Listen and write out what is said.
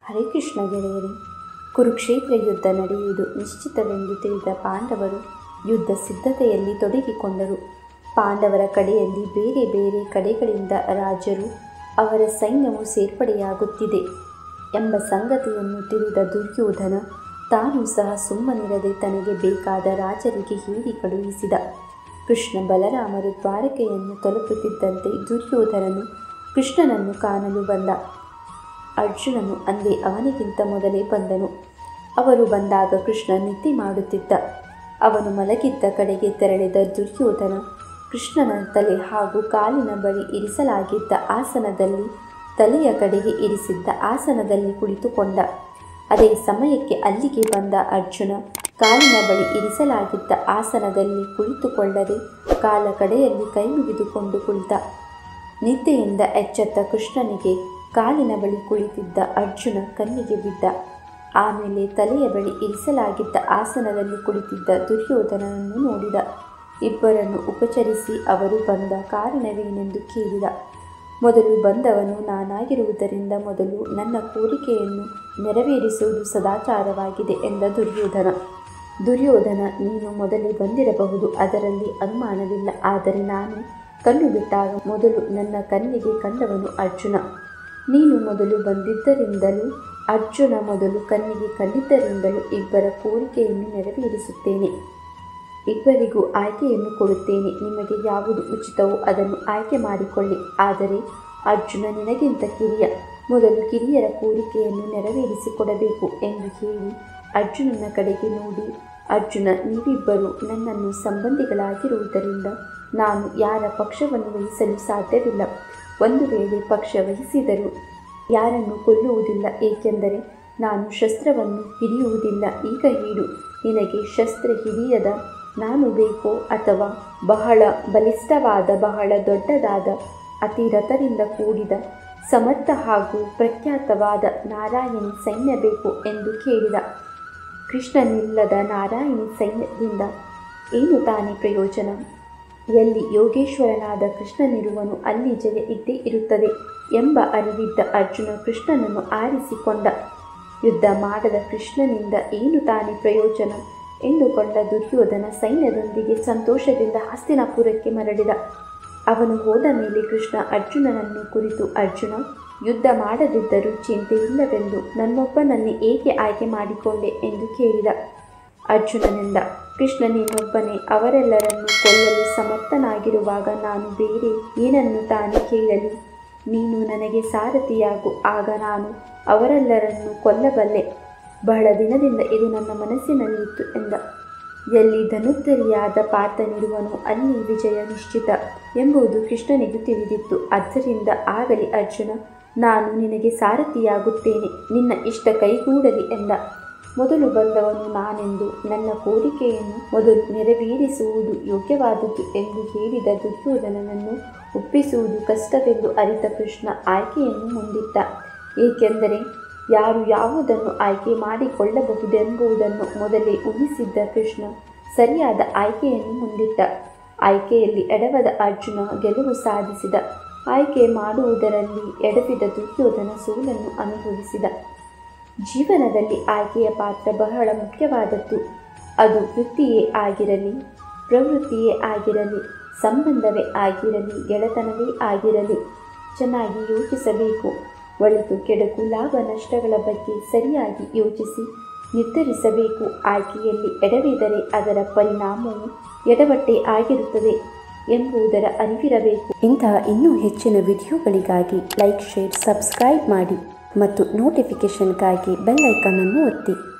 ಹರೇ ಕೃಷ್ಣ ಗೆಳೆಯರೇ, ಕುರುಕ್ಷೇತ್ರ ಯುದ್ಧ ನಡೆಯುವುದು ನಿಶ್ಚಿತವೆಂದು ತಿಳಿದ ಪಾಂಡವರು ಯುದ್ಧ ಸಿದ್ಧತೆಯಲ್ಲಿ ತೊಡಗಿಕೊಂಡರು. ಪಾಂಡವರ ಕಡೆಯಲ್ಲಿ ಬೇರೆ ಬೇರೆ ಕಡೆಗಳಿಂದ ರಾಜರು ಅವರ ಸೈನ್ಯವು ಸೇರ್ಪಡೆಯಾಗುತ್ತಿದೆ ಎಂಬ ಸಂಗತಿಯನ್ನು ತಿಳಿದ ದುರ್ಯೋಧನ ತಾನೂ ಸಹ ಸುಮ್ಮನಿರದೆ ತನಗೆ ಬೇಕಾದ ರಾಜರಿಗೆ ಹೇಳಿ ಕಳುಹಿಸಿದ. ಕೃಷ್ಣ ಬಲರಾಮರು ದ್ವಾರಕೆಯನ್ನು ತಲುಪುತ್ತಿದ್ದಂತೆ ದುರ್ಯೋಧನನು ಕೃಷ್ಣನನ್ನು ಕಾಣಲು ಬಂದ. ಅರ್ಜುನನು ಅಂದೇ ಅವನಿಗಿಂತ ಮೊದಲೇ ಬಂದನು. ಅವರು ಬಂದಾಗ ಕೃಷ್ಣ ನಿದ್ದೆ ಮಾಡುತ್ತಿದ್ದ. ಅವನು ಮಲಗಿದ್ದ ಕಡೆಗೆ ತೆರಳಿದ ದುರ್ಯೋಧನ ಕೃಷ್ಣನ ತಲೆ ಹಾಗೂ ಕಾಲಿನ ಬಳಿ ಇರಿಸಲಾಗಿದ್ದ ಆಸನದಲ್ಲಿ ತಲೆಯ ಕಡೆಗೆ ಇರಿಸಿದ್ದ ಆಸನದಲ್ಲಿ ಕುಳಿತುಕೊಂಡ. ಅದೇ ಸಮಯಕ್ಕೆ ಅಲ್ಲಿಗೆ ಬಂದ ಅರ್ಜುನ ಕಾಲಿನ ಬಳಿ ಇರಿಸಲಾಗಿದ್ದ ಆಸನದಲ್ಲಿ ಕುಳಿತುಕೊಳ್ಳದೆ ಕಾಲ ಕಡೆಯಲ್ಲಿ ಕೈ ಮುಗಿದುಕೊಂಡು ಕುಳಿತ. ನಿದ್ದೆಯಿಂದ ಎಚ್ಚೆತ್ತ ಕೃಷ್ಣನಿಗೆ ಕಾಲಿನ ಬಳಿ ಕುಳಿತಿದ್ದ ಅರ್ಜುನ ಕಣ್ಣಿಗೆ ಬಿದ್ದ. ಆಮೇಲೆ ತಲೆಯ ಬಳಿ ಇರಿಸಲಾಗಿದ್ದ ಆಸನದಲ್ಲಿ ಕುಳಿತಿದ್ದ ದುರ್ಯೋಧನನನ್ನು ನೋಡಿದ. ಇಬ್ಬರನ್ನು ಉಪಚರಿಸಿ ಅವರು ಬಂದ ಕಾರಣವೇನೆಂದು ಕೇಳಿದ. ಮೊದಲು ಬಂದವನು ನಾನಾಗಿರುವುದರಿಂದ ಮೊದಲು ನನ್ನ ಕೋರಿಕೆಯನ್ನು ನೆರವೇರಿಸುವುದು ಸದಾಚಾರವಾಗಿದೆ ಎಂದ ದುರ್ಯೋಧನ ನೀನು ಮೊದಲೇ ಬಂದಿರಬಹುದು, ಅದರಲ್ಲಿ ಅನುಮಾನವಿಲ್ಲ. ಆದರೆ ನಾನು ಕಣ್ಣು ಬಿಟ್ಟಾಗ ಮೊದಲು ನನ್ನ ಕಣ್ಣಿಗೆ ಕಂಡವನು ಅರ್ಜುನ. ನೀನು ಮೊದಲು ಬಂದಿದ್ದರಿಂದಲೂ ಅರ್ಜುನ ಮೊದಲು ಕಣ್ಣಿಗೆ ಕಂಡಿದ್ದರಿಂದಲೂ ಇಬ್ಬರ ಕೋರಿಕೆಯನ್ನು ನೆರವೇರಿಸುತ್ತೇನೆ. ಇಬ್ಬರಿಗೂ ಆಯ್ಕೆಯನ್ನು ಕೊಡುತ್ತೇನೆ. ನಿಮಗೆ ಯಾವುದು ಉಚಿತವೋ ಅದನ್ನು ಆಯ್ಕೆ ಮಾಡಿಕೊಳ್ಳಿ. ಆದರೆ ಅರ್ಜುನ ನಿನಗಿಂತ ಕಿರಿಯ, ಮೊದಲು ಕಿರಿಯರ ಕೋರಿಕೆಯನ್ನು ನೆರವೇರಿಸಿಕೊಡಬೇಕು ಎಂದು ಹೇಳಿ ಅರ್ಜುನನ ಕಡೆಗೆ ನೋಡಿ, ಅರ್ಜುನ ನೀವಿಬ್ಬರು ನನ್ನನ್ನು ಸಂಬಂಧಿಗಳಾಗಿರುವುದರಿಂದ ನಾನು ಯಾರ ಪಕ್ಷವನ್ನು ವಹಿಸಲು ಸಾಧ್ಯವಿಲ್ಲ. ಒಂದು ವೇಳೆ ಪಕ್ಷ ವಹಿಸಿದರೂ ಯಾರನ್ನು ಕೊಲ್ಲುವುದಿಲ್ಲ, ಏಕೆಂದರೆ ನಾನು ಶಸ್ತ್ರವನ್ನು ಹಿಡಿಯುವುದಿಲ್ಲ. ಈಗ ಹೇಳು, ನಿನಗೆ ಶಸ್ತ್ರ ಹಿಡಿಯದ ನಾನು ಬೇಕೋ ಅಥವಾ ಬಹಳ ಬಲಿಷ್ಠವಾದ ಬಹಳ ದೊಡ್ಡದಾದ ಅತಿರಥರಿಂದ ಕೂಡಿದ ಸಮರ್ಥ ಹಾಗೂ ಪ್ರಖ್ಯಾತವಾದ ನಾರಾಯಣಿ ಸೈನ್ಯ ಬೇಕು ಎಂದು ಕೇಳಿದ. ಕೃಷ್ಣನಿಲ್ಲದ ನಾರಾಯಣಿ ಸೈನ್ಯದಿಂದ ಏನು ತಾನೇ ಪ್ರಯೋಜನ? ಎಲ್ಲಿ ಯೋಗೇಶ್ವರನಾದ ಕೃಷ್ಣನಿರುವನು ಅಲ್ಲಿ ಜಯ ಇದ್ದೇ ಇರುತ್ತದೆ ಎಂಬ ಅರಿವಿದ್ದ ಅರ್ಜುನ ಕೃಷ್ಣನನ್ನು ಆರಿಸಿಕೊಂಡ. ಯುದ್ಧ ಮಾಡದ ಕೃಷ್ಣನಿಂದ ಏನು ತಾನೇ ಪ್ರಯೋಜನ ಎಂದುಕೊಂಡ ದುರ್ಯೋಧನ ಸೈನ್ಯದೊಂದಿಗೆ ಸಂತೋಷದಿಂದ ಹಸ್ತಿನಾಪುರಕ್ಕೆ ಮರಳಿದ. ಅವನು ಹೋದ ಮೇಲೆ ಕೃಷ್ಣ ಅರ್ಜುನನನ್ನು ಕುರಿತು, ಅರ್ಜುನ, ಯುದ್ಧ ಮಾಡದಿದ್ದರೂ ಚಿಂತೆ ಇಲ್ಲವೆಂದು ನನ್ನೊಬ್ಬನನ್ನೇ ಏಕೆ ಆಯ್ಕೆ ಮಾಡಿಕೊಂಡೆ ಎಂದು ಕೇಳಿದ. ಅರ್ಜುನನಿಂದ, ಕೃಷ್ಣ ನೀನೊಬ್ಬನೇ ಅವರೆಲ್ಲರನ್ನು ಕೊಲ್ಲಲು ಸಮರ್ಥನಾಗಿರುವಾಗ ನಾನು ಬೇರೆ ಏನನ್ನು ತಾನೇ ಕೇಳಲಿ? ನೀನು ನನಗೆ ಸಾರಥಿಯಾಗು, ಆಗ ನಾನು ಅವರೆಲ್ಲರನ್ನು ಕೊಲ್ಲಬಲ್ಲೆ. ಬಹಳ ದಿನದಿಂದ ಇದು ನನ್ನ ಮನಸ್ಸಿನಲ್ಲಿತ್ತು ಎಂದ. ಎಲ್ಲಿ ಧನುರ್ಧರಿಯಾದ ಪಾರ್ಥನಿರುವನು ಅಲ್ಲಿ ವಿಜಯ ನಿಶ್ಚಿತ ಎಂಬುದು ಕೃಷ್ಣನಿಗೂ ತಿಳಿದಿತ್ತು. ಆದ್ದರಿಂದ ಆಗಲಿ ಅರ್ಜುನ, ನಾನು ನಿನಗೆ ಸಾರಥಿಯಾಗುತ್ತೇನೆ, ನಿನ್ನ ಇಷ್ಟ ಕೈಗೂಡಲಿ ಎಂದ. ಮೊದಲು ಬಂದವನು ನಾನೆಂದು ನನ್ನ ಕೋರಿಕೆಯನ್ನು ಮೊದಲು ನೆರವೇರಿಸುವುದು ಯೋಗ್ಯವಾದದ್ದು ಎಂದು ಹೇಳಿದ ದುರ್ಯೋಧನನನ್ನು ಒಪ್ಪಿಸುವುದು ಕಷ್ಟವೆಂದು ಅರಿತ ಕೃಷ್ಣ ಆಯ್ಕೆಯನ್ನು ಮುಂದಿಟ್ಟ. ಏಕೆಂದರೆ ಯಾರು ಯಾವುದನ್ನು ಆಯ್ಕೆ ಮಾಡಿಕೊಳ್ಳಬಹುದೆಂಬುದನ್ನು ಮೊದಲೇ ಊಹಿಸಿದ್ದ ಕೃಷ್ಣ ಸರಿಯಾದ ಆಯ್ಕೆಯನ್ನು ಮುಂದಿಟ್ಟ. ಆಯ್ಕೆಯಲ್ಲಿ ಎಡವದ ಅರ್ಜುನ ಗೆಲುವು ಸಾಧಿಸಿದ. ಆಯ್ಕೆ ಮಾಡುವುದರಲ್ಲಿ ಎಡವಿದ ದುರ್ಯೋಧನ ಸೋಲನ್ನು ಅನುಭವಿಸಿದ. ಜೀವನದಲ್ಲಿ ಆಯ್ಕೆಯ ಪಾತ್ರ ಬಹಳ ಮುಖ್ಯವಾದದ್ದು. ಅದು ವೃತ್ತಿಯೇ ಆಗಿರಲಿ, ಪ್ರವೃತ್ತಿಯೇ ಆಗಿರಲಿ, ಸಂಬಂಧವೇ ಆಗಿರಲಿ, ಗೆಳೆತನವೇ ಆಗಿರಲಿ, ಚೆನ್ನಾಗಿ ಯೋಚಿಸಬೇಕು. ಒಳಿತು ಕೆಡುಕು ಲಾಭ ನಷ್ಟಗಳ ಬಗ್ಗೆ ಸರಿಯಾಗಿ ಯೋಚಿಸಿ ನಿರ್ಧರಿಸಬೇಕು. ಆಯ್ಕೆಯಲ್ಲಿ ಎಡವಿದರೆ ಅದರ ಪರಿಣಾಮವು ಎಡವಟ್ಟೇ ಆಗಿರುತ್ತದೆ ಎಂಬುದರ ಅರಿವಿರಬೇಕು. ಇಂತಹ ಇನ್ನೂ ಹೆಚ್ಚಿನ ವಿಡಿಯೋಗಳಿಗಾಗಿ ಲೈಕ್, ಶೇರ್, ಸಬ್ಸ್ಕ್ರೈಬ್ ಮಾಡಿ ಮತ್ತು ನೋಟಿಫಿಕೇಷನ್ಗಾಗಿ ಬೆಲ್ ಐಕಾನ್ ಅನ್ನು ಒತ್ತಿ.